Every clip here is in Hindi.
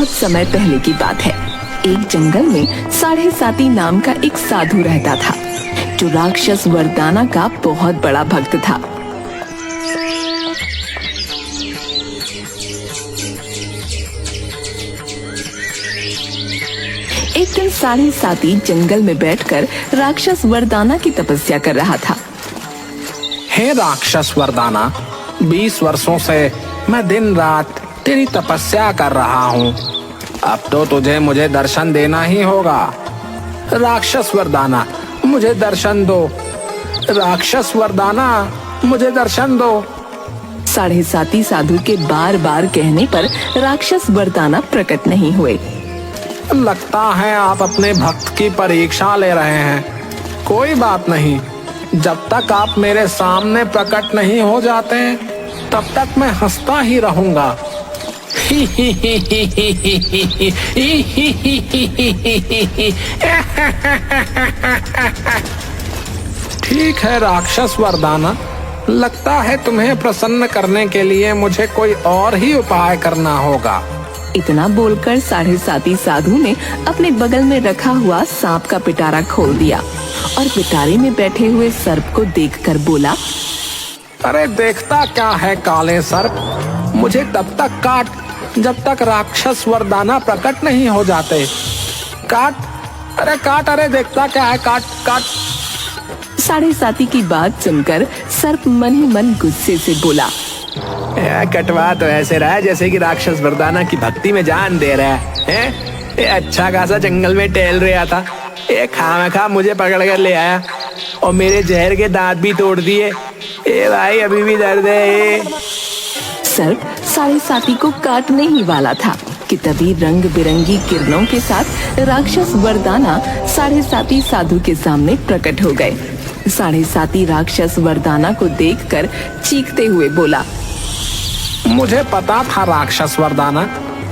बहुत समय पहले की बात है। एक जंगल में साढ़े साती नाम का एक साधु रहता था, जो राक्षस वरदाना का बहुत बड़ा भक्त था। एक दिन साढ़े साती जंगल में बैठकर राक्षस वरदाना की तपस्या कर रहा था। हे राक्षस वरदाना, 20 वर्षों से मैं दिन रात तेरी तपस्या कर रहा हूँ। अब तो तुझे मुझे दर्शन देना ही होगा। राक्षस वरदाना, मुझे दर्शन दो। राक्षस वरदाना, मुझे दर्शन दो। साढ़े साती साधु के बार बार कहने पर राक्षस वरदाना प्रकट नहीं हुए। लगता है आप अपने भक्त की परीक्षा ले रहे हैं। कोई बात नहीं, जब तक आप मेरे सामने प्रकट नहीं हो जाते तब तक मैं हंसता ही रहूंगा। ठीक है राक्षस वरदाना, लगता है तुम्हें प्रसन्न करने के लिए मुझे कोई और ही उपाय करना होगा। इतना बोलकर साढ़े साती साधु ने अपने बगल में रखा हुआ सांप का पिटारा खोल दिया और पिटारे में बैठे हुए सर्प को देखकर बोला, अरे देखता क्या है काले सर्प, मुझे तब तक काट जब तक राक्षस वरदाना प्रकट नहीं हो जाते। काट, अरे काट, अरे देखता क्या है, काट काट। साढ़े साती की बात सुनकर सर्प मन ही मन गुस्से से बोला, कटवा तो ऐसे रहा है जैसे कि राक्षस वरदाना की भक्ति में जान दे रहा है। ये अच्छा खासा जंगल में टहल रहा था, ये खामखा मुझे पकड़ कर ले आया और मेरे जहर के दांत भी तोड़ दिए। ए भाई, अभी भी दर्द है। सर्प साढ़े साती को काटने ही वाला था कि तभी रंग बिरंगी किरणों के साथ राक्षस वरदाना साढ़े साती साधु के सामने प्रकट हो गए। साढ़े साती राक्षस वरदाना को देखकर चीखते हुए बोला, मुझे पता था राक्षस वरदाना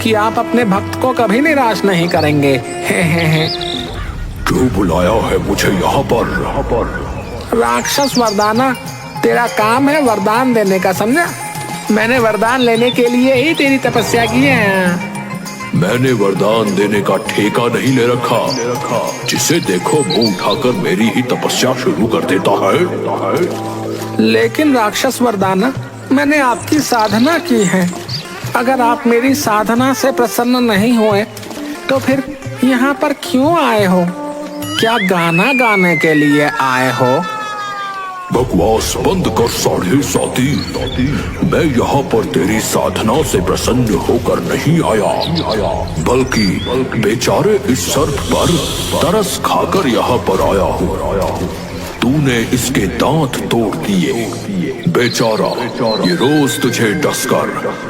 कि आप अपने भक्त को कभी निराश नहीं करेंगे। हे। क्यों बुलाया है मुझे यहाँ पर? राक्षस वरदाना, तेरा काम है वरदान देने का, समझा? मैंने वरदान लेने के लिए ही तेरी तपस्या की है। मैंने वरदान देने का ठेका नहीं ले रखा। जिसे देखो मुंह उठाकर मेरी ही तपस्या शुरू कर देता है। लेकिन राक्षस वरदाना, मैंने आपकी साधना की है। अगर आप मेरी साधना से प्रसन्न नहीं हुए तो फिर यहाँ पर क्यों आए हो? क्या गाना गाने के लिए आए हो? बकवास बंद कर साढ़े साती। मैं यहाँ पर तेरी साधना से प्रसन्न होकर नहीं आया, बल्कि बेचारे इस सर्प पर तरस खाकर यहाँ पर आया हूँ। तूने इसके दांत तोड़ दिए। बेचारा ये रोज तुझे डसकर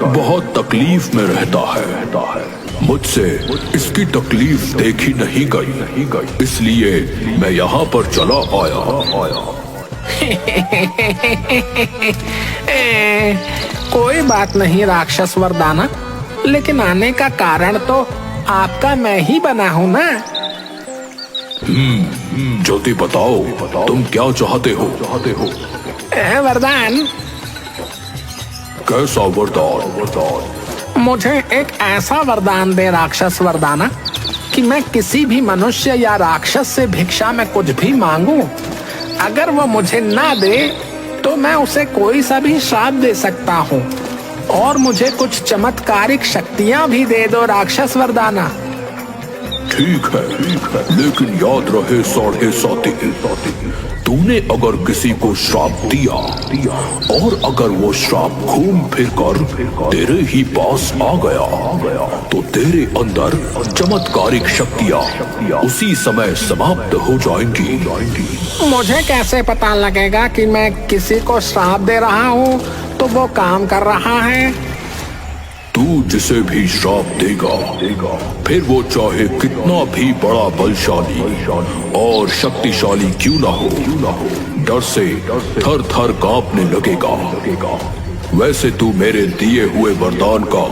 बहुत तकलीफ में रहता है। मुझसे इसकी तकलीफ देखी नहीं गई, इसलिए मैं यहाँ पर चला आया। कोई बात नहीं राक्षस वरदाना, लेकिन आने का कारण तो आपका मैं ही बना हूँ ना। जल्दी बताओ, तुम क्या चाहते हो? वरदान। कैसा वरदान? मुझे एक ऐसा वरदान दे राक्षस वरदाना कि मैं किसी भी मनुष्य या राक्षस से भिक्षा में कुछ भी मांगूं, अगर वो मुझे ना दे तो मैं उसे कोई सा भी श्राप दे सकता हूँ। और मुझे कुछ चमत्कारिक शक्तियाँ भी दे दो राक्षस वरदाना। ठीक है, लेकिन याद रहे साढ़े साती, तूने अगर किसी को श्राप दिया और अगर वो श्राप घूम फिर कर तेरे ही पास आ गया तो तेरे अंदर चमत्कारिक शक्तियाँ उसी समय समाप्त हो जाएंगी। मुझे कैसे पता लगेगा कि मैं किसी को श्राप दे रहा हूँ तो वो काम कर रहा है? तू जिसे भी श्राप देगा, फिर वो चाहे कितना भी बड़ा बलशाली और शक्तिशाली क्यों ना हो, डर से थर थर कांपने लगेगा। वैसे तू मेरे दिए हुए वरदान का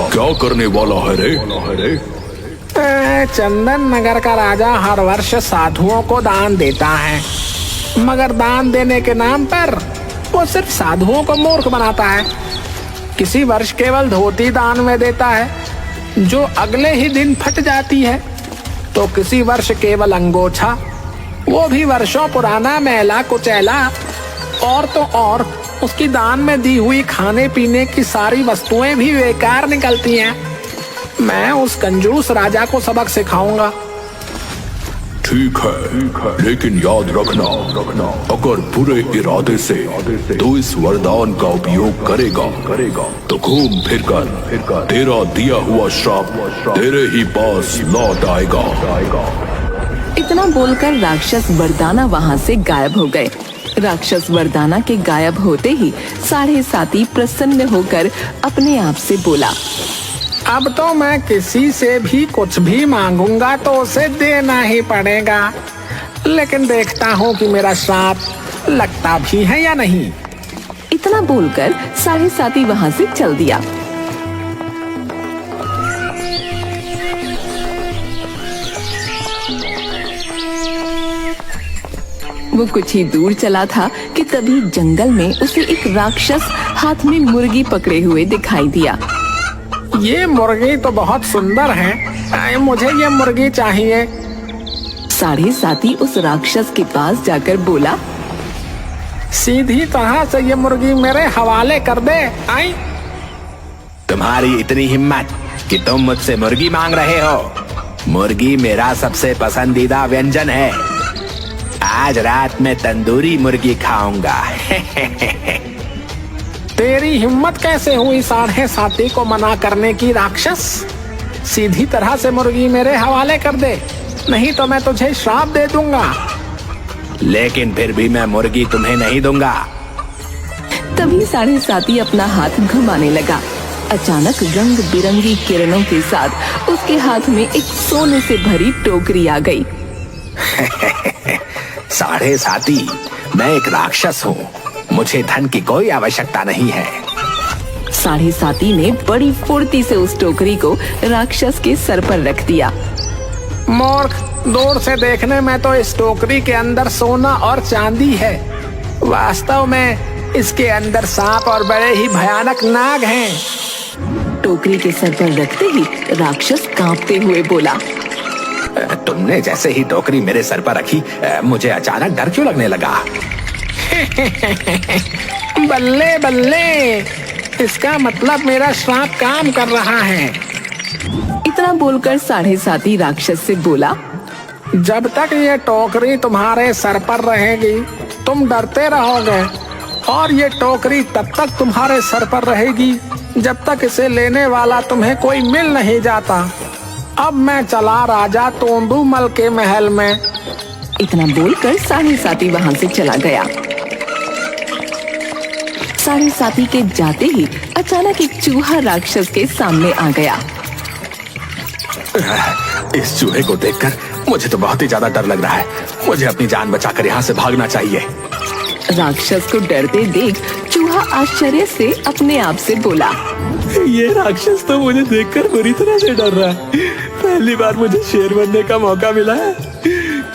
क्या करने वाला है रे? चंदन नगर का राजा हर वर्ष साधुओं को दान देता है, मगर दान देने के नाम पर वो सिर्फ साधुओं को मूर्ख बनाता है। किसी वर्ष केवल धोती दान में देता है जो अगले ही दिन फट जाती है, तो किसी वर्ष केवल अंगोछा, वो भी वर्षों पुराना मैला कुचैला, और तो और उसकी दान में दी हुई खाने पीने की सारी वस्तुएं भी बेकार निकलती हैं। मैं उस कंजूस राजा को सबक सिखाऊंगा। ठीक है, लेकिन याद रखना, अगर बुरे इरादे से तू इस वरदान का उपयोग करेगा तो घूम फिर कर तेरा दिया हुआ श्राप तेरे ही पास लौट आएगा। इतना बोलकर राक्षस वरदाना वहाँ से गायब हो गए। राक्षस वरदाना के गायब होते ही साढ़े साती प्रसन्न होकर अपने आप से बोला, अब तो मैं किसी से भी कुछ भी मांगूंगा तो उसे देना ही पड़ेगा, लेकिन देखता हूँ कि मेरा श्राप लगता भी है या नहीं। इतना बोलकर साढ़े साती वहाँ से चल दिया। वो कुछ ही दूर चला था कि तभी जंगल में उसे एक राक्षस हाथ में मुर्गी पकड़े हुए दिखाई दिया। ये मुर्गी तो बहुत सुंदर है, मुझे ये मुर्गी चाहिए। साढ़े साती उस राक्षस के पास जाकर बोला, सीधी तरह से ये मुर्गी मेरे हवाले कर दे। आई, तुम्हारी इतनी हिम्मत कि तुम मुझसे मुर्गी मांग रहे हो? मुर्गी मेरा सबसे पसंदीदा व्यंजन है। आज रात में तंदूरी मुर्गी खाऊंगा। तेरी हिम्मत कैसे हुई साढ़े साती को मना करने की राक्षस? सीधी तरह से मुर्गी मेरे हवाले कर दे, नहीं तो मैं तुझे श्राप दे दूंगा। लेकिन फिर भी मैं मुर्गी तुम्हें नहीं दूंगा। तभी साढ़े साती अपना हाथ घुमाने लगा। अचानक रंग बिरंगी किरणों के साथ उसके हाथ में एक सोने से भरी टोकरी आ गई। साढ़े साती, मैं एक राक्षस हूँ, मुझे धन की कोई आवश्यकता नहीं है। साढ़े साती ने बड़ी फुर्ती से उस टोकरी को राक्षस के सर पर रख दिया। मूर्ख, दूर से देखने में तो इस टोकरी के अंदर सोना और चांदी है, वास्तव में इसके अंदर सांप और बड़े ही भयानक नाग हैं। टोकरी के सर पर रखते ही राक्षस कांपते हुए बोला, तुमने जैसे ही टोकरी मेरे सर पर रखी, मुझे अचानक डर क्यों लगने लगा? बल्ले बल्ले, इसका मतलब मेरा श्राप काम कर रहा है। इतना बोलकर साढ़े साती राक्षस से बोला, जब तक ये टोकरी तुम्हारे सर पर रहेगी तुम डरते रहोगे, और ये टोकरी तब तक तुम्हारे सर पर रहेगी जब तक इसे लेने वाला तुम्हें कोई मिल नहीं जाता। अब मैं चला राजा तोंदुमल के महल में। इतना बोलकर साढ़े साती वहाँ से चला गया। साढ़े साती के जाते ही अचानक एक चूहा राक्षस के सामने आ गया। इस चूहे को देखकर मुझे तो बहुत ही ज्यादा डर लग रहा है। मुझे अपनी जान बचाकर यहाँ से भागना चाहिए। राक्षस को डरते देख चूहा आश्चर्य से अपने आप से बोला, ये राक्षस तो मुझे देखकर बुरी तरह से डर रहा है। पहली बार मुझे शेर बनने का मौका मिला है,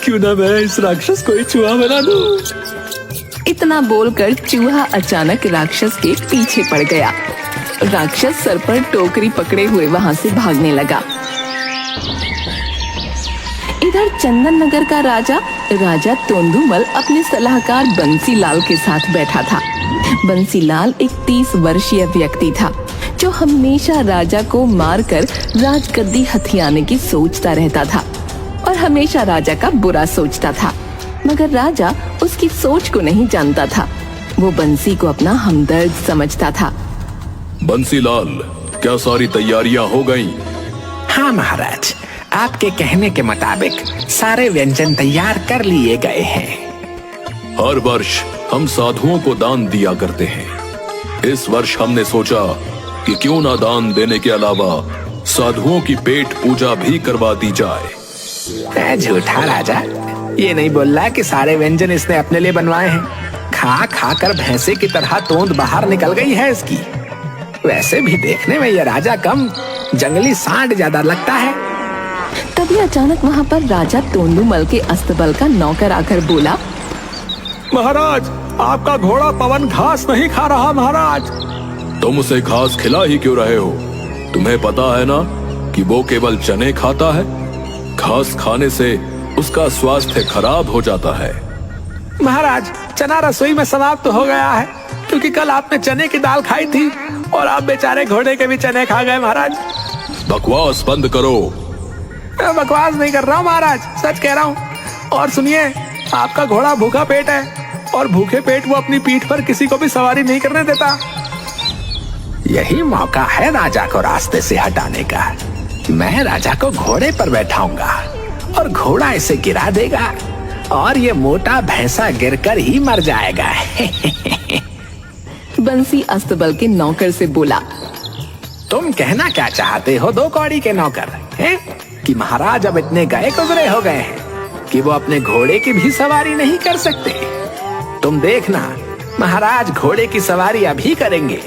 क्यों ना मैं इस राक्षस को ही चूहा बना दूं। इतना बोलकर चूहा अचानक राक्षस के पीछे पड़ गया। राक्षस सर पर टोकरी पकड़े हुए वहाँ से भागने लगा। इधर चंदन नगर का राजा तोंदुमल अपने सलाहकार बंसीलाल के साथ बैठा था। बंसीलाल एक 30 वर्षीय व्यक्ति था जो हमेशा राजा को मारकर राजगद्दी हथियाने की सोचता रहता था और हमेशा राजा का बुरा सोचता था, मगर राजा उसकी सोच को नहीं जानता था। वो बंसी को अपना हमदर्द समझता था। बंसीलाल, क्या सारी तैयारियां हो गईं? हाँ महाराज, आपके कहने के मुताबिक सारे व्यंजन तैयार कर लिए गए हैं। हर वर्ष हम साधुओं को दान दिया करते हैं। इस वर्ष हमने सोचा कि क्यों ना दान देने के अलावा साधुओं की पेट पूजा भी करवा दी जाए। झूठा राजा, ये नहीं बोल रहा कि सारे व्यंजन इसने अपने लिए बनवाए हैं। खा खा कर भैंसे की तरह तोंद बाहर निकल गई है इसकी। वैसे भी देखने में ये राजा कम, जंगली सांड ज्यादा लगता है। तभी अचानक वहाँ पर राजा तोंदुमल के अस्तबल का नौकर आकर बोला, महाराज, आपका घोड़ा पवन घास नहीं खा रहा महाराज। तुम उसे घास खिला ही क्यों रहे हो? तुम्हें पता है ना कि वो केवल चने खाता है? घास खाने से उसका स्वास्थ्य खराब हो जाता है। महाराज, चना रसोई में समाप्त तो हो गया है, क्योंकि कल आपने चने की दाल खाई थी और आप बेचारे घोड़े के भी चने खा गए महाराज। बकवास बंद करो। मैं बकवास नहीं कर रहा हूँ महाराज, सच कह रहा हूँ। और सुनिए, आपका घोड़ा भूखा पेट है और भूखे पेट वो अपनी पीठ पर किसी को भी सवारी नहीं करने देता। यही मौका है राजा को रास्ते से हटाने का। मैं राजा को घोड़े पर बैठाऊंगा और घोड़ा इसे गिरा देगा और ये मोटा भैंसा गिरकर ही मर जाएगा। बंसी अस्तबल के नौकर से बोला। तुम कहना क्या चाहते हो दो कौड़ी के नौकर, हैं? कि महाराज अब इतने गए गुजरे हो गए हैं कि वो अपने घोड़े की भी सवारी नहीं कर सकते। तुम देखना, महाराज घोड़े की सवारी अभी करेंगे।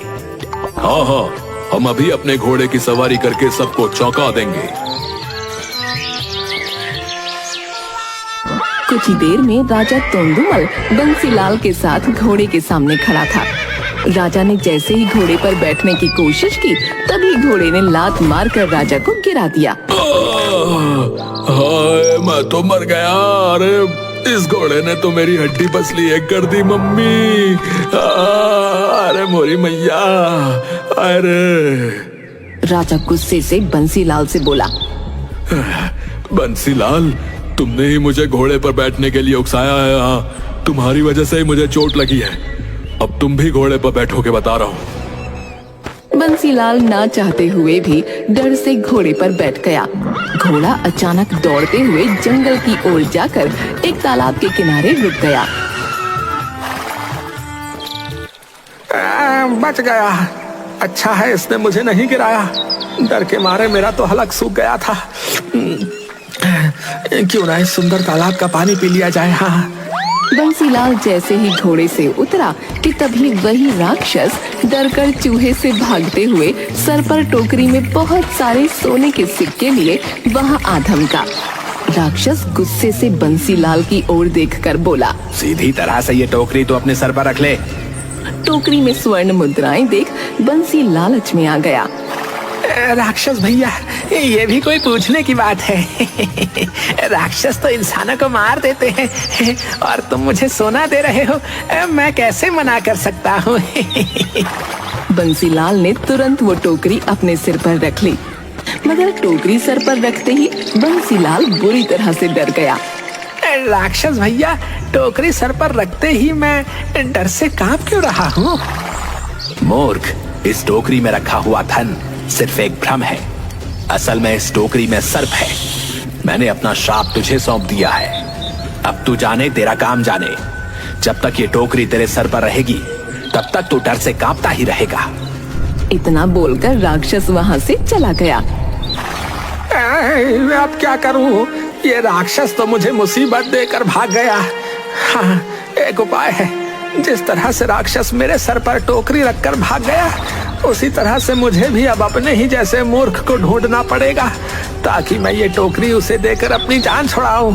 हाँ हाँ, हम अभी अपने घोड़े की सवारी करके सबको चौंका देंगे। कुछ ही देर में राजा तोंदुमल बंसीलाल के साथ घोड़े के सामने खड़ा था। राजा ने जैसे ही घोड़े पर बैठने की कोशिश की, तभी घोड़े ने लात मारकर राजा को गिरा दिया। हाय, मैं तो मर गया। अरे इस घोड़े ने तो मेरी हड्डी पसली एक कर दी मम्मी। अरे मोरी मैया, अरे। राजा गुस्से से बंसीलाल से बोला। बंसीलाल, तुमने ही मुझे घोड़े पर बैठने के लिए उकसाया है। हाँ, तुम्हारी वजह से ही मुझे चोट लगी है। अब तुम भी घोड़े पर बैठोगे, बता रहा हूँ। बंसीलाल ना चाहते हुए भी डर से घोड़े पर बैठ गया। घोड़ा अचानक दौड़ते हुए जंगल की ओर जाकर एक तालाब के किनारे रुक गया। बच गया। अच्छा है इसने मुझे नहीं गिराया, डर के मारे मेरा तो हलक सूख गया था। क्यों ना इस सुंदर तालाब का पानी पी लिया जाए। हाँ। बंसीलाल जैसे ही घोड़े से उतरा कि तभी वही राक्षस डरकर चूहे से भागते हुए सर पर टोकरी में बहुत सारे सोने के सिक्के लिए वहां आ धमका। राक्षस गुस्से से बंसीलाल की ओर देखकर बोला। सीधी तरह से ये टोकरी तो अपने सर पर रख ले। टोकरी में स्वर्ण मुद्राएं देख बंसी लालच में आ गया। राक्षस भैया, ये भी कोई पूछने की बात है। राक्षस तो इंसानों को मार देते हैं और तुम मुझे सोना दे रहे हो, मैं कैसे मना कर सकता हूँ। बंसीलाल ने तुरंत वो टोकरी अपने सिर पर रख ली, मगर टोकरी सर पर रखते ही बंसीलाल बुरी तरह से डर गया। राक्षस भैया, टोकरी सर पर रखते ही मैं डर से कांप क्यों रहा हूँ? मूर्ख, इस टोकरी में रखा हुआ धन सिर्फ एक भ्रम है। असल में इस टोकरी में सर्प है। मैंने अपना श्राप तुझे सौंप दिया है। अब तू जाने तेरा काम जाने। जब तक ये टोकरी तेरे सर पर रहेगी, तब तक तू डर से कांपता ही रहेगा। इतना बोलकर राक्षस वहां से चला गया। मैं अब क्या करूं? ये राक्षस तो मुझे मुसीबत देकर भाग गया। हाँ, एक उपाय है। जिस तरह से राक्षस मेरे सर पर टोकरी रखकर भाग गया, उसी तरह से मुझे भी अब अपने ही जैसे मूर्ख को ढूंढना पड़ेगा, ताकि मैं ये टोकरी उसे देकर अपनी जान छुड़ाऊं।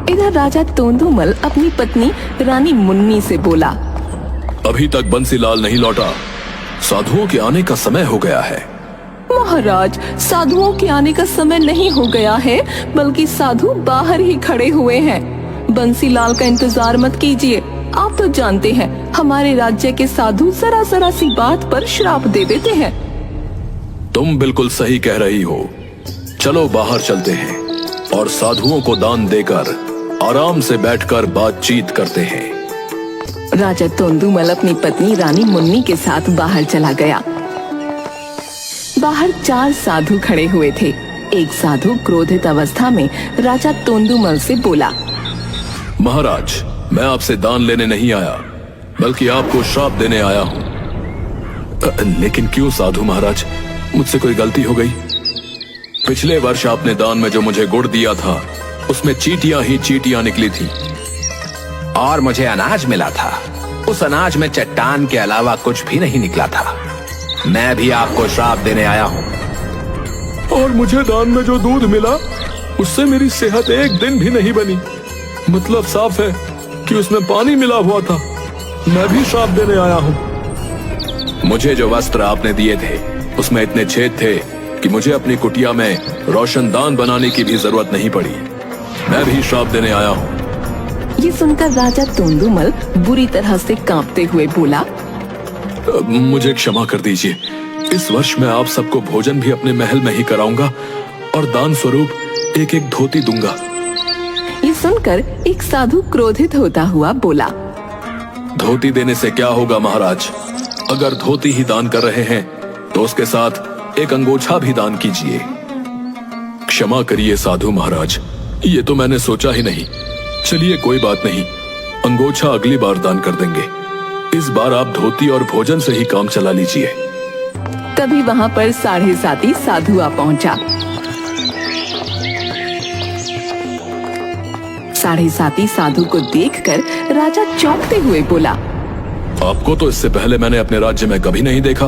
इधर राजा तोंदुमल अपनी पत्नी रानी मुन्नी से बोला। अभी तक बंसीलाल नहीं लौटा। साधुओं के आने का समय हो गया है। महाराज, साधुओं के आने का समय नहीं हो गया है, बल्कि साधु बाहर ही खड़े हुए हैं। बंसीलाल का इंतजार मत कीजिए। आप तो जानते हैं, हमारे राज्य के साधु जरा सी बात पर श्राप दे देते हैं। तुम बिल्कुल सही कह रही हो। चलो बाहर चलते हैं और साधुओं को दान देकर आराम से बैठकर बातचीत करते हैं। राजा तोंदुमल अपनी पत्नी रानी मुन्नी के साथ बाहर चला गया। बाहर 4 साधु खड़े हुए थे। एक साधु क्रोधित अवस्था में राजा तोंदुमल से बोला। महाराज, मैं आपसे दान लेने नहीं आया, बल्कि आपको श्राप देने आया हूँ। लेकिन क्यों साधु महाराज, मुझसे कोई गलती हो गई? पिछले वर्ष आपने दान में जो मुझे गुड़ दिया था, उसमें चींटियां ही चींटियां निकली थी। और मुझे अनाज मिला था, उस अनाज में चट्टान के अलावा कुछ भी नहीं निकला था। मैं भी आपको श्राप देने आया हूँ। और मुझे दान में जो दूध मिला, उससे मेरी सेहत एक दिन भी नहीं बनी। मतलब साफ है कि उसमें पानी मिला हुआ था। मैं भी श्राप देने आया हूँ। मुझे जो वस्त्र आपने दिए थे, उसमें इतने छेद थे कि मुझे अपनी कुटिया में रोशनदान बनाने की भी जरूरत नहीं पड़ी। मैं भी श्राप देने आया हूँ। ये सुनकर राजा तोंदुमल बुरी तरह से कांपते हुए बोला, मुझे क्षमा कर दीजिए। इस वर्ष मैं आप सबको भोजन भी अपने महल में ही कराऊंगा और दान स्वरूप एक एक धोती दूंगा। ये सुनकर एक साधु क्रोधित होता हुआ बोला, धोती देने से क्या होगा महाराज? अगर धोती ही दान कर रहे हैं तो उसके साथ एक अंगोछा भी दान कीजिए। क्षमा करिए साधु महाराज, ये तो मैंने सोचा ही नहीं। चलिए कोई बात नहीं, अंगोछा अगली बार दान कर देंगे। इस बार आप धोती और भोजन से ही काम चला लीजिए। तभी वहाँ पर 7.5 साधु आ पहुँचा। 7.5 साधु को देखकर राजा चौंकते हुए बोला, आपको तो इससे पहले मैंने अपने राज्य में कभी नहीं देखा।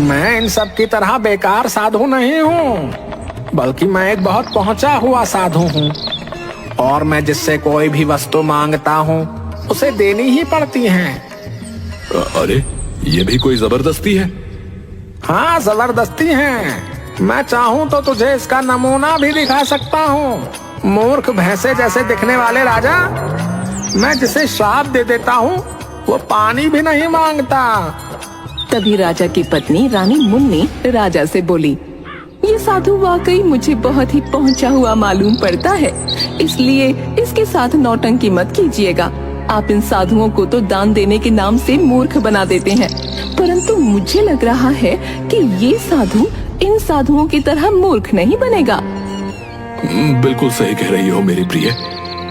मैं इन सब की तरह बेकार साधु नहीं हूँ, बल्कि मैं एक बहुत पहुंचा हुआ साधु हूँ और मैं जिससे कोई भी वस्तु मांगता हूँ उसे देनी ही पड़ती है। अरे ये भी कोई जबरदस्ती है? हाँ जबरदस्ती है। मैं चाहूँ तो तुझे इसका नमूना भी दिखा सकता हूँ। मूर्ख भैंसे जैसे दिखने वाले राजा, मैं जिसे श्राप दे देता हूँ वो पानी भी नहीं मांगता। तभी राजा की पत्नी रानी मुन्नी राजा से बोली, ये साधु वाकई मुझे बहुत ही पहुंचा हुआ मालूम पड़ता है, इसलिए इसके साथ नौटंकी मत कीजिएगा। आप इन साधुओं को तो दान देने के नाम से मूर्ख बना देते हैं, परंतु मुझे लग रहा है कि ये साधु इन साधुओं की तरह मूर्ख नहीं बनेगा। बिल्कुल सही कह रही हो मेरी प्रिय,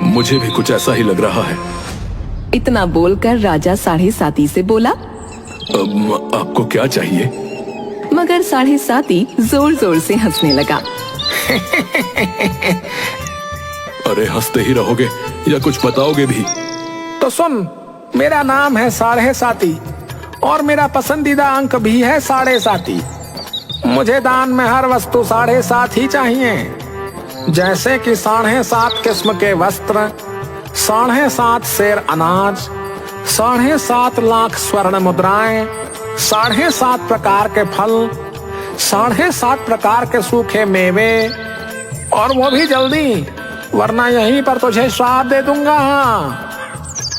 मुझे भी कुछ ऐसा ही लग रहा है। इतना बोलकर राजा 7.5 से बोला, आपको क्या चाहिए? मगर 7.5 जोर जोर से हंसने लगा। अरे हंसते ही रहोगे या कुछ बताओगे भी? तो सुन, मेरा नाम है 7.5 और मेरा पसंदीदा अंक भी है 7.5। मुझे दान में हर वस्तु 7.5 ही चाहिए, जैसे कि 7.5 किस्म के वस्त्र, 7.5 सेर अनाज, 7.5 लाख स्वर्ण मुद्राएं, 7.5 प्रकार के फल, 7.5 प्रकार के सूखे मेवे, और वो भी जल्दी, वरना यहीं पर तुझे श्राप दे दूंगा।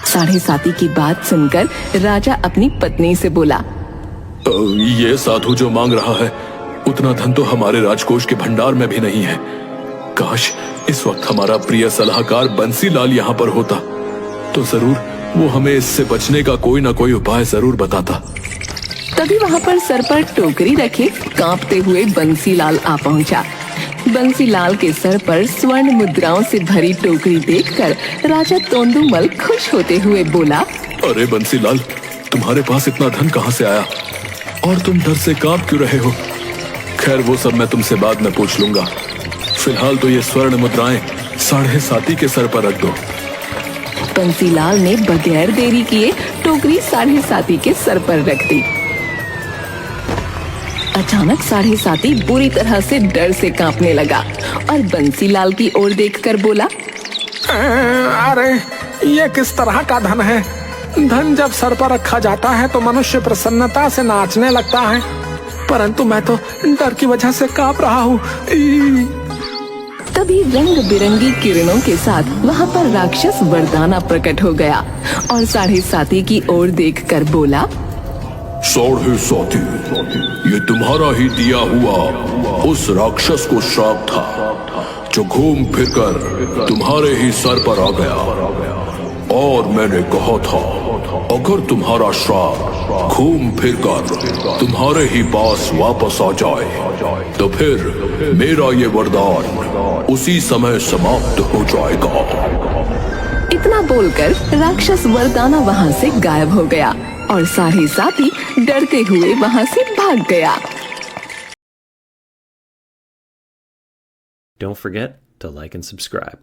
7.5 की बात सुनकर राजा अपनी पत्नी से बोला, ये साधु जो मांग रहा है उतना धन तो हमारे राजकोष के भंडार में भी नहीं है। काश इस वक्त हमारा प्रिय सलाहकार बंसीलाल यहाँ पर होता तो जरूर वो हमें इससे बचने का कोई ना कोई उपाय जरूर बताता। तभी वहाँ पर सर पर टोकरी रखे कांपते हुए बंसीलाल आ पहुँचा। बंसीलाल के सर पर स्वर्ण मुद्राओं से भरी टोकरी देखकर राजा तोंदुमल खुश होते हुए बोला, अरे बंसीलाल, तुम्हारे पास इतना धन कहाँ से आया और तुम डर से कांप क्यों रहे हो? खैर वो सब मैं तुमसे बाद में पूछ लूंगा। फिलहाल तो ये स्वर्ण मुद्राएं 7.5 के सर पर रख दो। बंसीलाल ने बगैर देरी किए टोकरी 7.5 के सर पर रख दी। अचानक 7.5 बुरी तरह से डर से कांपने लगा और बंसीलाल की ओर देखकर बोला, अरे ये किस तरह का धन है? धन जब सर पर रखा जाता है तो मनुष्य प्रसन्नता से नाचने लगता है, परंतु मैं तो डर की वजह से कांप रहा हूँ। तभी रंग बिरंगी किरणों के साथ वहाँ पर राक्षस वरदाना प्रकट हो गया और 7.5 की ओर देखकर बोला, 7.5, ये तुम्हारा ही दिया हुआ उस राक्षस को श्राप था जो घूम फिरकर तुम्हारे ही सर पर आ गया। और मैंने कहा था अगर तुम्हारा श्राप घूम फिरकर तुम्हारे ही पास वापस आ जाए तो फिर मेरा ये वरदान उसी समय समाप्त हो जाएगा। इतना बोलकर राक्षस वरदाना वहाँ से गायब हो गया और 7.5 डरते हुए वहाँ से भाग गया। Don't forget to like and subscribe.